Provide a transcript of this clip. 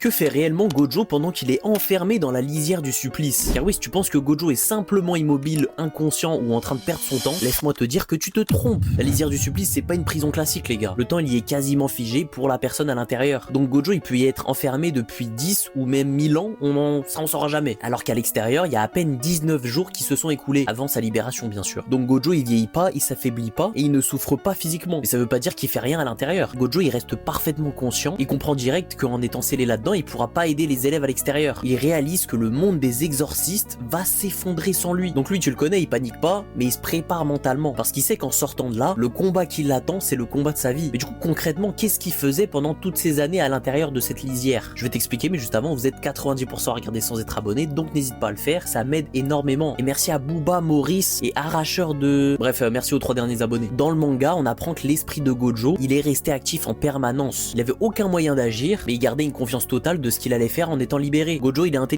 Que fait réellement Gojo pendant qu'il est enfermé dans la lisière du supplice? Car oui, si tu penses que Gojo est simplement immobile, inconscient ou en train de perdre son temps, laisse-moi te dire que tu te trompes. La lisière du supplice, c'est pas une prison classique les gars. Le temps il y est quasiment figé pour la personne à l'intérieur. Donc Gojo il peut y être enfermé depuis 10 ou même 1000 ans, ça en saura jamais. Alors qu'à l'extérieur, il y a à peine 19 jours qui se sont écoulés, avant sa libération bien sûr. Donc Gojo il vieillit pas, il s'affaiblit pas et il ne souffre pas physiquement. Mais ça veut pas dire qu'il fait rien à l'intérieur. Gojo il reste parfaitement conscient, il comprend direct qu'en étant scellé là-dedans, il pourra pas aider les élèves à l'extérieur. Il réalise que le monde des exorcistes va s'effondrer sans lui. Donc lui tu le connais, il panique pas, mais il se prépare mentalement. Parce qu'il sait qu'en sortant de là, le combat qui l'attend c'est le combat de sa vie. Mais du coup concrètement, qu'est-ce qu'il faisait pendant toutes ces années à l'intérieur de cette lisière? Je vais t'expliquer, mais juste avant, vous êtes 90% à regarder sans être abonné, donc n'hésite pas à le faire, ça m'aide énormément. Et merci à Booba, Maurice et Arracheur de... Bref, merci aux 3 derniers abonnés. Dans le manga, on apprend que l'esprit de Gojo, il est resté actif en permanence. Il avait aucun moyen d'agir, mais il gardait une confiance totale de ce qu'il allait faire en étant libéré. Gojo, il est intelligent.